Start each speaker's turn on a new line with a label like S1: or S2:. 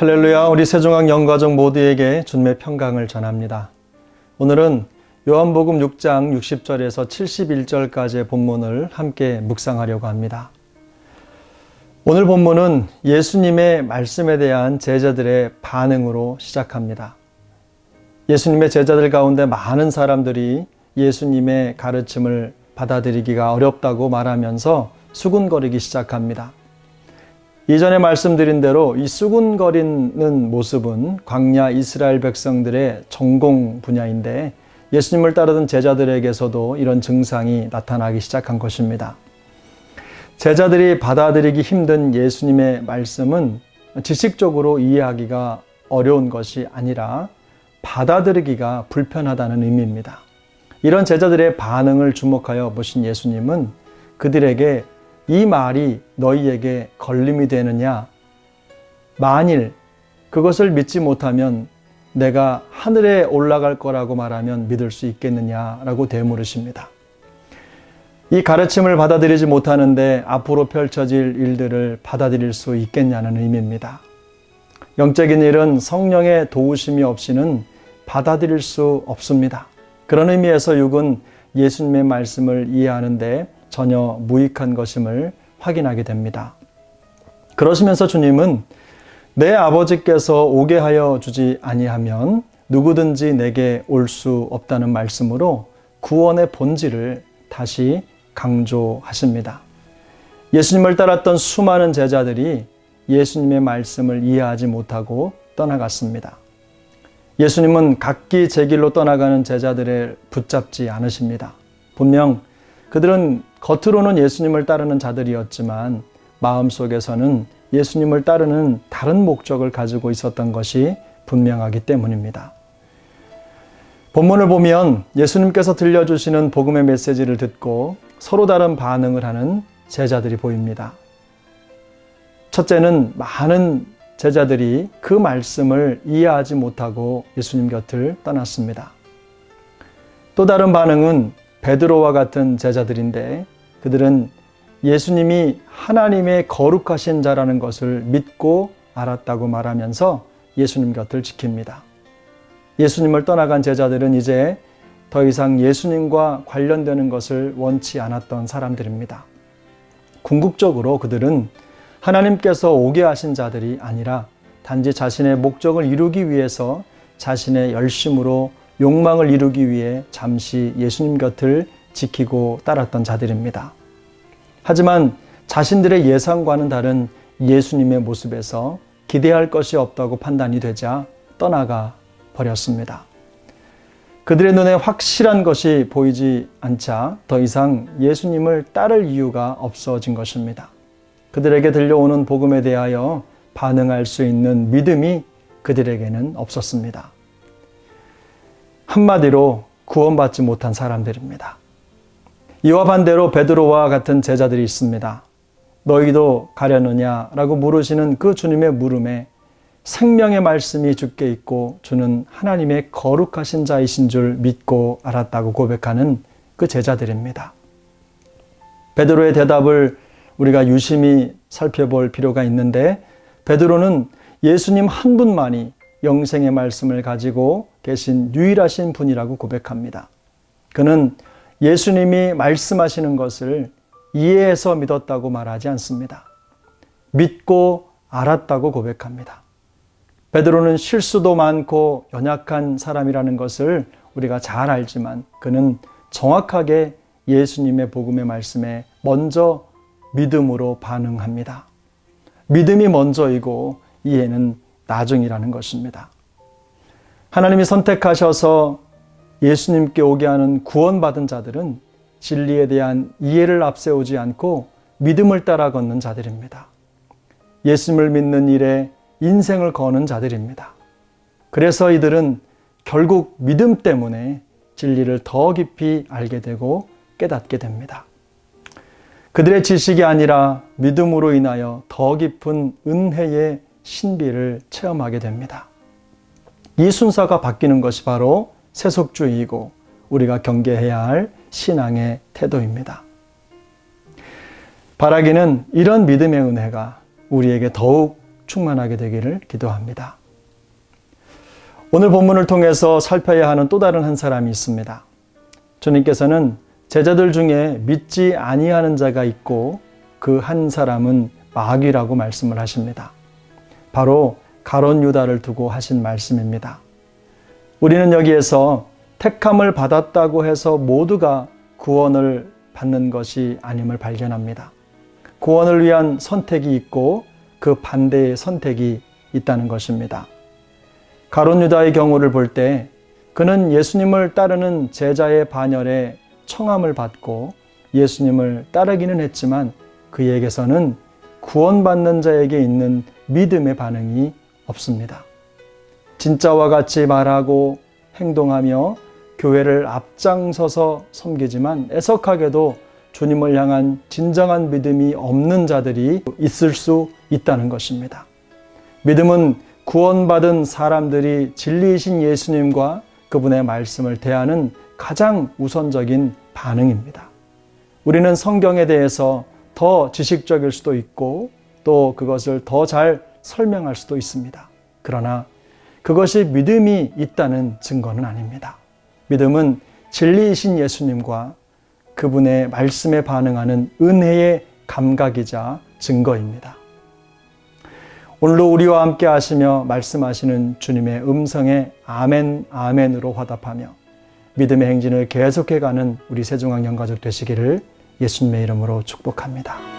S1: 할렐루야, 우리 세종학 영가족 모두에게 주님의 평강을 전합니다. 오늘은 요한복음 6장 60절에서 71절까지의 본문을 함께 묵상하려고 합니다. 오늘 본문은 예수님의 말씀에 대한 제자들의 반응으로 시작합니다. 예수님의 제자들 가운데 많은 사람들이 예수님의 가르침을 받아들이기가 어렵다고 말하면서 수군거리기 시작합니다. 이전에 말씀드린 대로 이 수군거리는 모습은 광야 이스라엘 백성들의 전공 분야인데 예수님을 따르던 제자들에게서도 이런 증상이 나타나기 시작한 것입니다. 제자들이 받아들이기 힘든 예수님의 말씀은 지식적으로 이해하기가 어려운 것이 아니라 받아들이기가 불편하다는 의미입니다. 이런 제자들의 반응을 주목하여 보신 예수님은 그들에게 이 말이 너희에게 걸림이 되느냐? 만일 그것을 믿지 못하면 내가 하늘에 올라갈 거라고 말하면 믿을 수 있겠느냐라고 되물으십니다. 이 가르침을 받아들이지 못하는데 앞으로 펼쳐질 일들을 받아들일 수 있겠냐는 의미입니다. 영적인 일은 성령의 도우심이 없이는 받아들일 수 없습니다. 그런 의미에서 육은 예수님의 말씀을 이해하는데 전혀 무익한 것임을 확인하게 됩니다. 그러시면서 주님은 내 아버지께서 오게 하여 주지 아니하면 누구든지 내게 올 수 없다는 말씀으로 구원의 본질을 다시 강조하십니다. 예수님을 따랐던 수많은 제자들이 예수님의 말씀을 이해하지 못하고 떠나갔습니다. 예수님은 각기 제 길로 떠나가는 제자들을 붙잡지 않으십니다. 분명 그들은 겉으로는 예수님을 따르는 자들이었지만 마음속에서는 예수님을 따르는 다른 목적을 가지고 있었던 것이 분명하기 때문입니다. 본문을 보면 예수님께서 들려주시는 복음의 메시지를 듣고 서로 다른 반응을 하는 제자들이 보입니다. 첫째는 많은 제자들이 그 말씀을 이해하지 못하고 예수님 곁을 떠났습니다. 또 다른 반응은 베드로와 같은 제자들인데 그들은 예수님이 하나님의 거룩하신 자라는 것을 믿고 알았다고 말하면서 예수님 곁을 지킵니다. 예수님을 떠나간 제자들은 이제 더 이상 예수님과 관련되는 것을 원치 않았던 사람들입니다. 궁극적으로 그들은 하나님께서 오게 하신 자들이 아니라 단지 자신의 목적을 이루기 위해서 자신의 열심으로 욕망을 이루기 위해 잠시 예수님 곁을 지키고 따랐던 자들입니다. 하지만 자신들의 예상과는 다른 예수님의 모습에서 기대할 것이 없다고 판단이 되자 떠나가 버렸습니다. 그들의 눈에 확실한 것이 보이지 않자 더 이상 예수님을 따를 이유가 없어진 것입니다. 그들에게 들려오는 복음에 대하여 반응할 수 있는 믿음이 그들에게는 없었습니다. 한마디로 구원받지 못한 사람들입니다. 이와 반대로 베드로와 같은 제자들이 있습니다. 너희도 가려느냐라고 물으시는 그 주님의 물음에 생명의 말씀이 주께 있고 주는 하나님의 거룩하신 자이신 줄 믿고 알았다고 고백하는 그 제자들입니다. 베드로의 대답을 우리가 유심히 살펴볼 필요가 있는데 베드로는 예수님 한 분만이 영생의 말씀을 가지고 계신 유일하신 분이라고 고백합니다. 그는 예수님이 말씀하시는 것을 이해해서 믿었다고 말하지 않습니다. 믿고 알았다고 고백합니다. 베드로는 실수도 많고 연약한 사람이라는 것을 우리가 잘 알지만 그는 정확하게 예수님의 복음의 말씀에 먼저 믿음으로 반응합니다. 믿음이 먼저이고 이해는 나중이라는 것입니다. 하나님이 선택하셔서 예수님께 오게 하는 구원받은 자들은 진리에 대한 이해를 앞세우지 않고 믿음을 따라 걷는 자들입니다. 예수님을 믿는 일에 인생을 거는 자들입니다. 그래서 이들은 결국 믿음 때문에 진리를 더 깊이 알게 되고 깨닫게 됩니다. 그들의 지식이 아니라 믿음으로 인하여 더 깊은 은혜의 신비를 체험하게 됩니다. 이 순서가 바뀌는 것이 바로 세속주의이고 우리가 경계해야 할 신앙의 태도입니다. 바라기는 이런 믿음의 은혜가 우리에게 더욱 충만하게 되기를 기도합니다. 오늘 본문을 통해서 살펴야 하는 또 다른 한 사람이 있습니다. 주님께서는 제자들 중에 믿지 아니하는 자가 있고 그 한 사람은 마귀라고 말씀을 하십니다. 바로 가룟 유다를 두고 하신 말씀입니다. 우리는 여기에서 택함을 받았다고 해서 모두가 구원을 받는 것이 아님을 발견합니다. 구원을 위한 선택이 있고 그 반대의 선택이 있다는 것입니다. 가룟 유다의 경우를 볼 때 그는 예수님을 따르는 제자의 반열에 청함을 받고 예수님을 따르기는 했지만 그에게서는 구원받는 자에게 있는 믿음의 반응이 없습니다. 진짜와 같이 말하고 행동하며 교회를 앞장서서 섬기지만 애석하게도 주님을 향한 진정한 믿음이 없는 자들이 있을 수 있다는 것입니다. 믿음은 구원받은 사람들이 진리이신 예수님과 그분의 말씀을 대하는 가장 우선적인 반응입니다. 우리는 성경에 대해서 더 지식적일 수도 있고 또 그것을 더 잘 설명할 수도 있습니다. 그러나 그것이 믿음이 있다는 증거는 아닙니다. 믿음은 진리이신 예수님과 그분의 말씀에 반응하는 은혜의 감각이자 증거입니다. 오늘도 우리와 함께 하시며 말씀하시는 주님의 음성에 아멘, 아멘으로 화답하며 믿음의 행진을 계속해가는 우리 세종학 영가족 되시기를 예수님의 이름으로 축복합니다.